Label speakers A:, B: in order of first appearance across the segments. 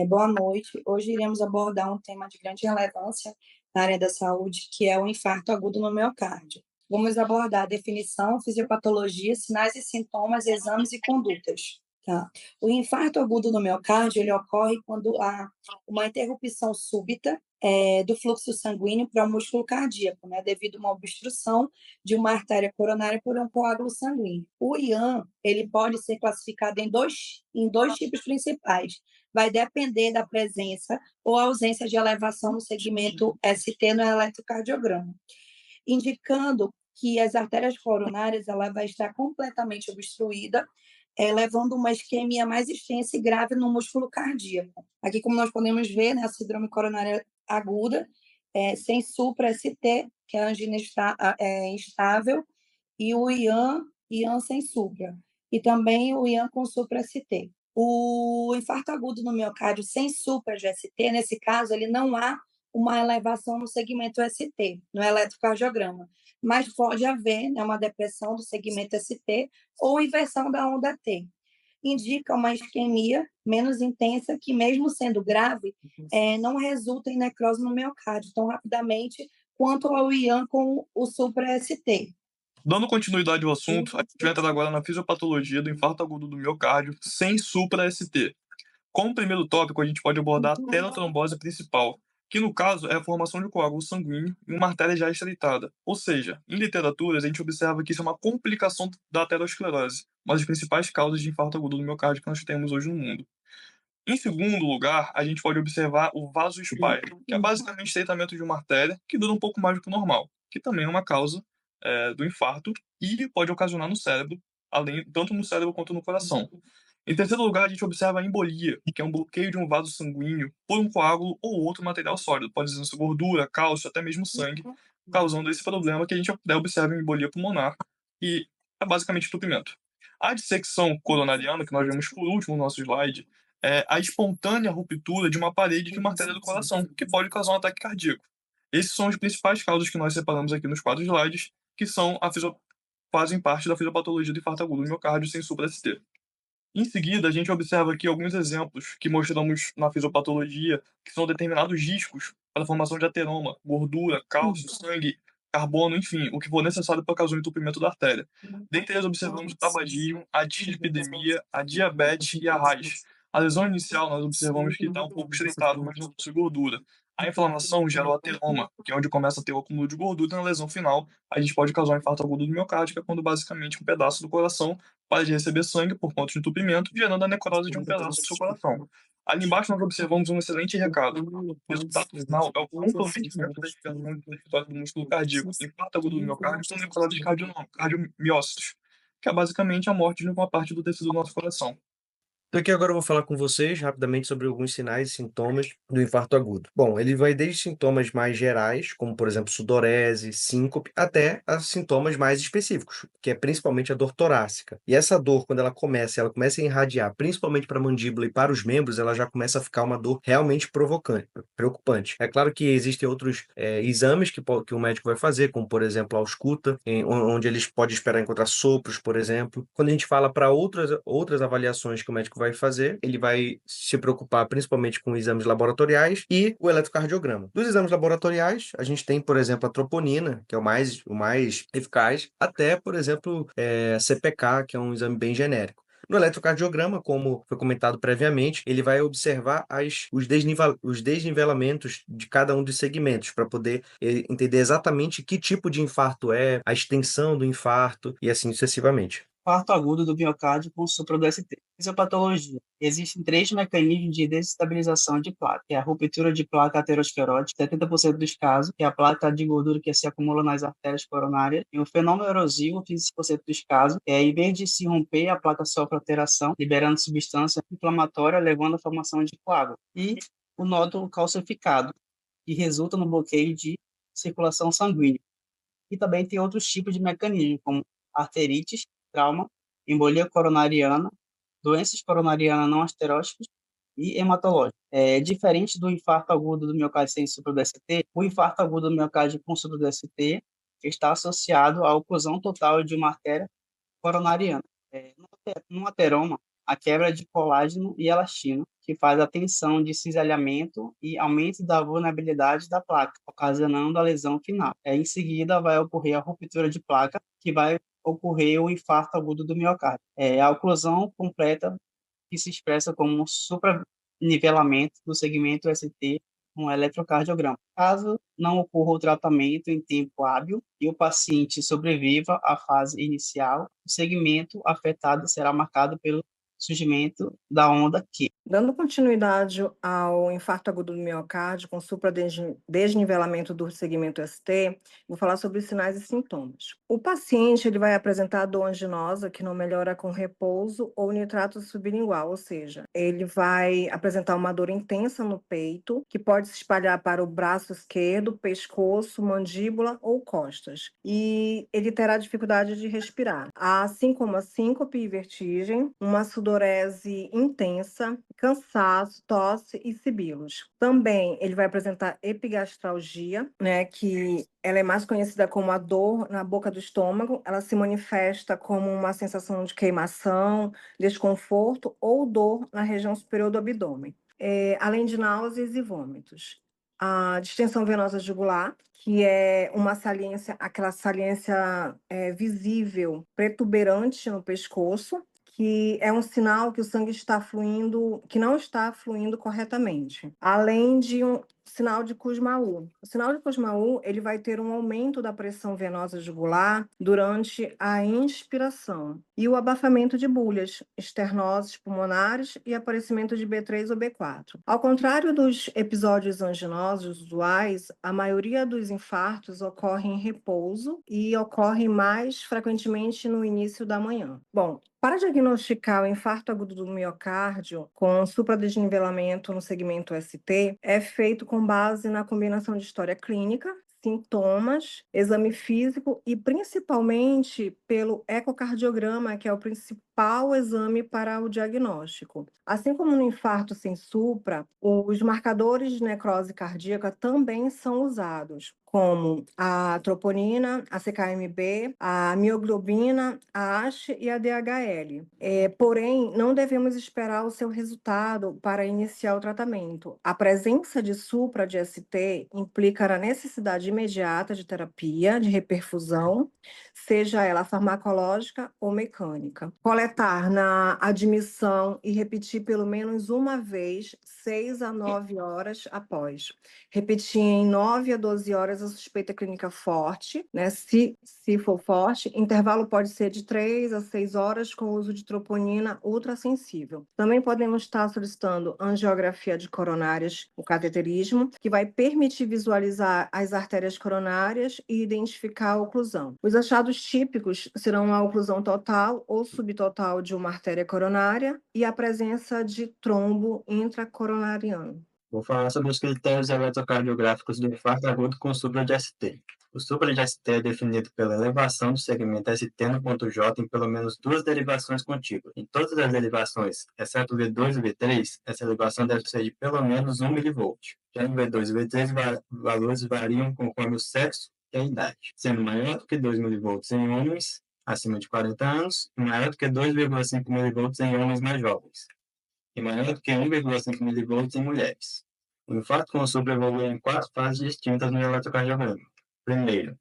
A: Boa noite. Hoje iremos abordar um tema de grande relevância na área da saúde, que é o infarto agudo no miocárdio. Vamos abordar a definição, fisiopatologia, sinais e sintomas, exames e condutas. Tá? O infarto agudo no miocárdio ele ocorre quando há uma interrupção súbita do fluxo sanguíneo para o músculo cardíaco, né, devido a uma obstrução de uma artéria coronária por um coágulo sanguíneo. O IAN ele pode ser classificado em dois tipos principais. Vai depender da presença ou ausência de elevação no segmento ST no eletrocardiograma, indicando que as artérias coronárias ela vai estar completamente obstruída, levando uma isquemia mais extensa e grave no músculo cardíaco. Aqui, como nós podemos ver, né, a síndrome coronária aguda, sem supra-ST, que é a angina instável, e o IAN sem supra, e também o IAN com supra-ST. O infarto agudo no miocárdio sem supra-GST, nesse caso, ele não há uma elevação no segmento ST, no eletrocardiograma, mas pode haver, né, uma depressão do segmento ST ou inversão da onda T. Indica uma isquemia menos intensa que, mesmo sendo grave, não resulta em necrose no miocárdio tão rapidamente quanto ao IAN com o supra-ST.
B: Dando continuidade ao assunto, a gente vai entrar agora na fisiopatologia do infarto agudo do miocárdio sem supra-ST. Como primeiro tópico, a gente pode abordar a tenotrombose principal, que no caso é a formação de coágulo sanguíneo em uma artéria já estreitada. Ou seja, em literatura, a gente observa que isso é uma complicação da aterosclerose, uma das principais causas de infarto agudo do miocárdio que nós temos hoje no mundo. Em segundo lugar, a gente pode observar o vasoespasmo, que é basicamente estreitamento de uma artéria que dura um pouco mais do que o normal, que também é uma causa do infarto e pode ocasionar no cérebro, tanto no cérebro quanto no coração. Em terceiro lugar, a gente observa a embolia, que é um bloqueio de um vaso sanguíneo por um coágulo ou outro material sólido, pode ser gordura, cálcio, até mesmo sangue, causando esse problema que a gente até observa em embolia pulmonar, que é basicamente entupimento. A dissecção coronariana, que nós vemos por último no nosso slide, é a espontânea ruptura de uma parede de uma artéria do coração, que pode causar um ataque cardíaco. Esses são as principais causas que nós separamos aqui nos 4 slides, que fazem parte da fisiopatologia do infarto agudo do miocárdio sem supra-ST. Em seguida, a gente observa aqui alguns exemplos que mostramos na fisiopatologia, que são determinados riscos para a formação de ateroma, gordura, cálcio, sangue, carbono, enfim, o que for necessário para causar o entupimento da artéria. Dentre eles, observamos o tabagismo, a dislipidemia, a diabetes e a raiz. A lesão inicial, nós observamos que está um pouco estreitado, mas não possui gordura. A inflamação gera o ateroma, que é onde começa a ter o acúmulo de gordura, e na lesão final, a gente pode causar um infarto agudo do miocárdio, que é quando basicamente um pedaço do coração para de receber sangue por conta de entupimento, gerando a necrose de um pedaço do seu coração. Ali embaixo nós observamos um excelente recado. O resultado final é o comprometimento das ligações do território do músculo cardíaco, infarto agudo do miocárdio com necrose de cardiomiócitos, que é basicamente a morte de uma parte do tecido do nosso coração.
C: Então aqui agora eu vou falar com vocês rapidamente sobre alguns sinais e sintomas do infarto agudo. Bom, ele vai desde sintomas mais gerais, como por exemplo sudorese, síncope, até a sintomas mais específicos, que é principalmente a dor torácica. E essa dor, quando ela começa a irradiar, principalmente para a mandíbula e para os membros, ela já começa a ficar uma dor realmente preocupante. É claro que existem outros exames que o médico vai fazer, como por exemplo a ausculta, onde eles podem esperar encontrar sopros, por exemplo. Quando a gente fala para outras avaliações que o médico vai fazer, ele vai se preocupar principalmente com exames laboratoriais e o eletrocardiograma. Dos exames laboratoriais, a gente tem, por exemplo, a troponina, que é o mais eficaz, até, por exemplo, a CPK, que é um exame bem genérico. No eletrocardiograma, como foi comentado previamente, ele vai observar os desnivelamentos de cada um dos segmentos, para poder entender exatamente que tipo de infarto é, a extensão do infarto e assim sucessivamente.
D: Infarto agudo do miocárdio com supra do ST. Fisiopatologia. Existem 3 mecanismos de desestabilização de placa, que é a ruptura de placa aterosclerótica, 70% dos casos, que é a placa de gordura que se acumula nas artérias coronárias, e o fenômeno erosivo, 15% dos casos, em vez de se romper, a placa sofre alteração, liberando substância inflamatória, levando à formação de coágulo. E o nódulo calcificado, que resulta no bloqueio de circulação sanguínea. E também tem outros tipos de mecanismos, como arterites, trauma, embolia coronariana, doenças coronarianas não asteróticas e hematológicas. Diferente do infarto agudo do miocárdio sem supra do ST, o infarto agudo do miocárdio com supra do ST está associado à oclusão total de uma artéria coronariana. No ateroma, a quebra de colágeno e elastina, que faz a tensão de cisalhamento e aumento da vulnerabilidade da placa, ocasionando a lesão final. Em seguida, vai ocorrer a ruptura de placa, que vai ocorrer o infarto agudo do miocárdio. A oclusão completa, que se expressa como um supranivelamento do segmento ST um eletrocardiograma. Caso não ocorra o tratamento em tempo hábil e o paciente sobreviva à fase inicial, o segmento afetado será marcado pelo surgimento da onda Q.
E: Dando continuidade ao infarto agudo do miocárdio com supradesnivelamento do segmento ST, vou falar sobre os sinais e sintomas. O paciente ele vai apresentar dor anginosa que não melhora com repouso ou nitrato sublingual, ou seja, ele vai apresentar uma dor intensa no peito, que pode se espalhar para o braço esquerdo, pescoço, mandíbula ou costas. E ele terá dificuldade de respirar, assim como a síncope e vertigem, uma sudorese intensa, cansaço, tosse e sibilos. Também ele vai apresentar epigastralgia, né, que ela é mais conhecida como a dor na boca do estômago. Ela se manifesta como uma sensação de queimação, desconforto ou dor na região superior do abdômen, além de náuseas e vômitos. A distensão venosa jugular, que é uma saliência, aquela saliência visível, protuberante no pescoço, que é um sinal que o sangue está fluindo, que não está fluindo corretamente, além de um sinal de Kussmaul. O sinal de Kussmaul, ele vai ter um aumento da pressão venosa jugular durante a inspiração e o abafamento de bolhas, esternoses pulmonares e aparecimento de B3 ou B4. Ao contrário dos episódios anginosos usuais, a maioria dos infartos ocorre em repouso e ocorre mais frequentemente no início da manhã. Bom, para diagnosticar o infarto agudo do miocárdio com supradesnivelamento no segmento ST, é feito com base na combinação de história clínica, sintomas, exame físico e principalmente pelo ecocardiograma, que é o principal exame para o diagnóstico. Assim como no infarto sem supra, os marcadores de necrose cardíaca também são usados, como a troponina, a CKMB, a mioglobina, a ASH e a DHL. Porém, não devemos esperar o seu resultado para iniciar o tratamento. A presença de supra de ST implica a necessidade imediata de terapia, de reperfusão, seja ela farmacológica ou mecânica. Coletar na admissão e repetir pelo menos uma vez, 6 a 9 horas após. Repetir em 9 a 12 horas a suspeita clínica forte, né? Se for forte, intervalo pode ser de 3 a 6 horas com uso de troponina ultrassensível. Também podemos estar solicitando angiografia de coronárias, o cateterismo, que vai permitir visualizar as artérias coronárias e identificar a oclusão. Os achados típicos serão a oclusão total ou subtotal de uma artéria coronária e a presença de trombo intracoronariano.
F: Vou falar sobre os critérios eletrocardiográficos do infarto agudo com supra de ST. O supra de ST é definido pela elevação do segmento ST no ponto J em pelo menos 2 derivações contíguas. Em todas as derivações, exceto o V2 e o V3, essa elevação deve ser de pelo menos 1 mV. Já no V2 e V3, valores variam conforme o sexo e a idade, sendo maior do que 2 mV em homens acima de 40 anos e maior do que 2,5 mV em homens mais jovens, e maior do que 1,5 mV em mulheres. O infarto com supra evolui em 4 fases distintas no eletrocardiograma. Primeiro,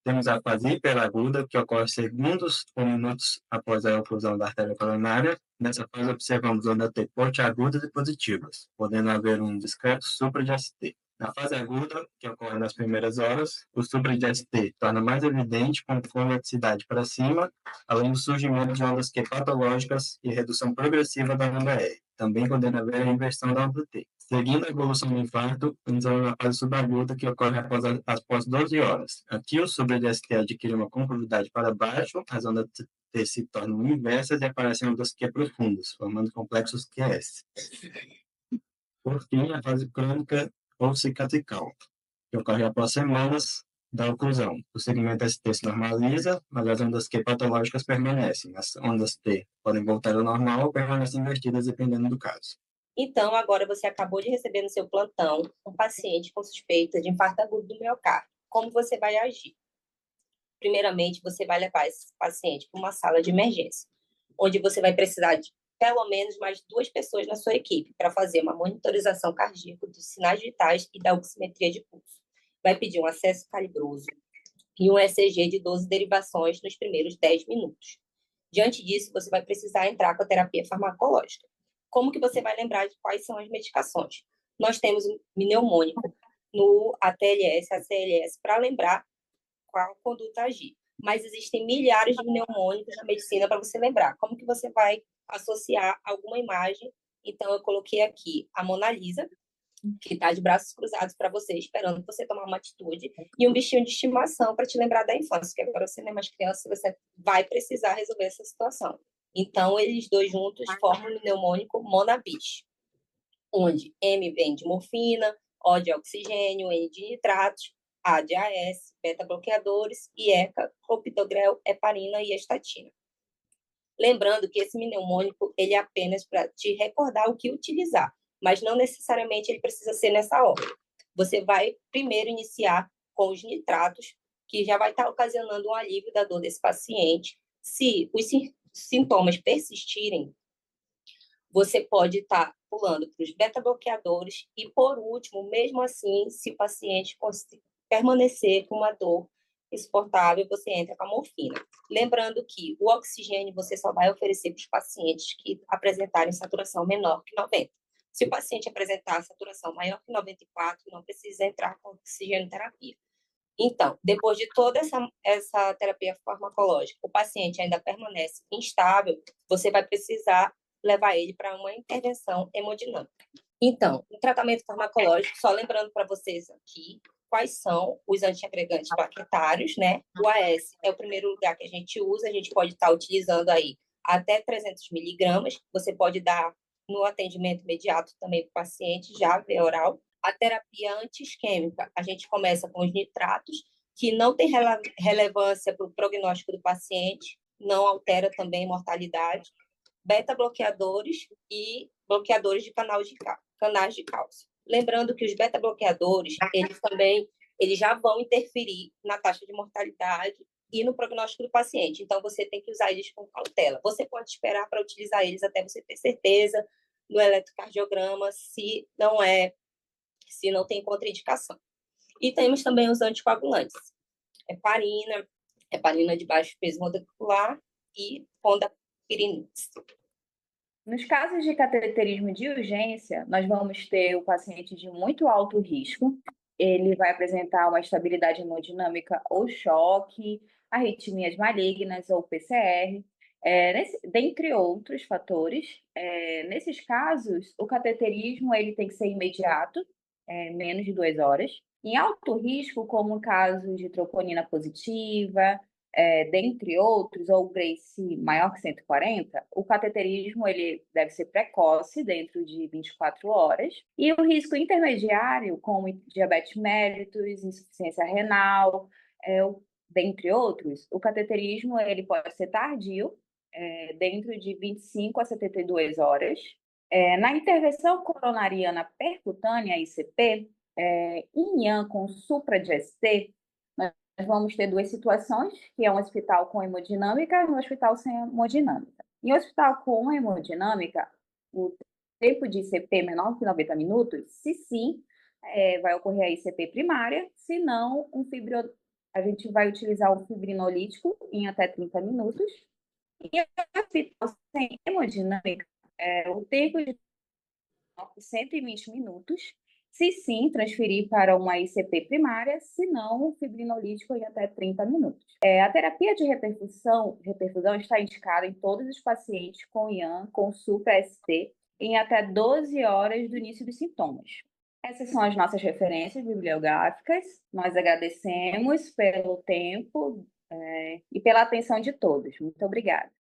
F: temos a fase hiperaguda, que ocorre segundos ou minutos após a oclusão da artéria coronária. Nessa fase, observamos ondas T pontiagudas e positivas, podendo haver um discreto supra de ST. Na fase aguda, que ocorre nas primeiras horas, o supra de ST torna mais evidente com convexidade para cima, além do surgimento de ondas Q patológicas e redução progressiva da onda R, também podendo haver a inversão da onda T. Seguindo a evolução do infarto, entramos na fase subaguda, que ocorre após 12 horas. Aqui o supra de ST adquire uma concurvidade para baixo, as ondas T se tornam inversas e aparecem ondas Q profundas, formando complexos QS. Por fim, a fase crônica ou cicatrical, que ocorre após semanas da oclusão. O segmento ST se normaliza, mas as ondas Q patológicas permanecem. As ondas T podem voltar ao normal ou permanecem invertidas, dependendo do caso.
G: Então, agora você acabou de receber no seu plantão um paciente com suspeita de infarto agudo do miocárdio. Como você vai agir? Primeiramente, você vai levar esse paciente para uma sala de emergência, onde você vai precisar pelo menos mais 2 pessoas na sua equipe para fazer uma monitorização cardíaca dos sinais vitais e da oximetria de pulso. Vai pedir um acesso calibroso e um ECG de 12 derivações nos primeiros 10 minutos. Diante disso, você vai precisar entrar com a terapia farmacológica. Como que você vai lembrar de quais são as medicações? Nós temos o mnemônico no ATLS, ACLS, para lembrar qual conduta agir. Mas existem milhares de mnemônicos na medicina para você lembrar. Como que você vai associar alguma imagem? Então, eu coloquei aqui a Mona Lisa, que está de braços cruzados para você, esperando você tomar uma atitude, e um bichinho de estimação para te lembrar da infância, que agora você não é mais criança, você vai precisar resolver essa situação. Então, eles dois juntos formam o mnemônico Monabis, onde M vem de morfina, O de oxigênio, N de nitratos, A de AS, beta-bloqueadores, e ECA, clopidogrel, heparina e estatina. Lembrando que esse mnemônico ele é apenas para te recordar o que utilizar, mas não necessariamente ele precisa ser nessa ordem. Você vai primeiro iniciar com os nitratos, que já vai estar ocasionando um alívio da dor desse paciente. Se os sintomas persistirem, você pode estar pulando para os beta-bloqueadores e, por último, mesmo assim, se o paciente permanecer com uma dor insuportável, você entra com a morfina. Lembrando que o oxigênio você só vai oferecer para os pacientes que apresentarem saturação menor que 90. Se o paciente apresentar saturação maior que 94, não precisa entrar com oxigenoterapia. Então, depois de toda essa terapia farmacológica, o paciente ainda permanece instável, você vai precisar levar ele para uma intervenção hemodinâmica. Então, o tratamento farmacológico, só lembrando para vocês aqui, quais são os antiagregantes plaquetários, né? O AS é o primeiro lugar que a gente usa, a gente pode estar utilizando aí até 300 miligramas, você pode dar no atendimento imediato também para o paciente, já via oral. A terapia anti-isquêmica, a gente começa com os nitratos, que não tem relevância para o prognóstico do paciente, não altera também a mortalidade. Beta-bloqueadores e bloqueadores de canais de cálcio. Lembrando que os beta-bloqueadores, eles já vão interferir na taxa de mortalidade e no prognóstico do paciente. Então, você tem que usar eles com cautela. Você pode esperar para utilizar eles até você ter certeza no eletrocardiograma se não tem contraindicação. E temos também os anticoagulantes. Heparina de baixo peso molecular e fondaparinux.
H: Nos casos de cateterismo de urgência, nós vamos ter o paciente de muito alto risco, ele vai apresentar uma estabilidade hemodinâmica ou choque, arritmias malignas ou PCR, dentre outros fatores. Nesses casos, o cateterismo ele tem que ser imediato, menos de 2 horas. Em alto risco, como casos de troponina positiva, dentre outros, ou Grace maior que 140, o cateterismo ele deve ser precoce, dentro de 24 horas. E o risco intermediário, como diabetes mellitus, insuficiência renal, dentre outros, o cateterismo ele pode ser tardio, dentro de 25 a 72 horas. Na intervenção coronariana percutânea, ICP, em IAN com supra de ST, nós vamos ter 2 situações, que é um hospital com hemodinâmica e um hospital sem hemodinâmica. Em hospital com hemodinâmica, o tempo de ICP menor que 90 minutos, se sim, vai ocorrer a ICP primária, se não, a gente vai utilizar um fibrinolítico em até 30 minutos. E no hospital sem hemodinâmica, o tempo de 120 minutos, se sim, transferir para uma ICP primária, se não, fibrinolítico em até 30 minutos. A terapia de reperfusão está indicada em todos os pacientes com IAN, com supra-ST, em até 12 horas do início dos sintomas. Essas são as nossas referências bibliográficas. Nós agradecemos pelo tempo e pela atenção de todos. Muito obrigada.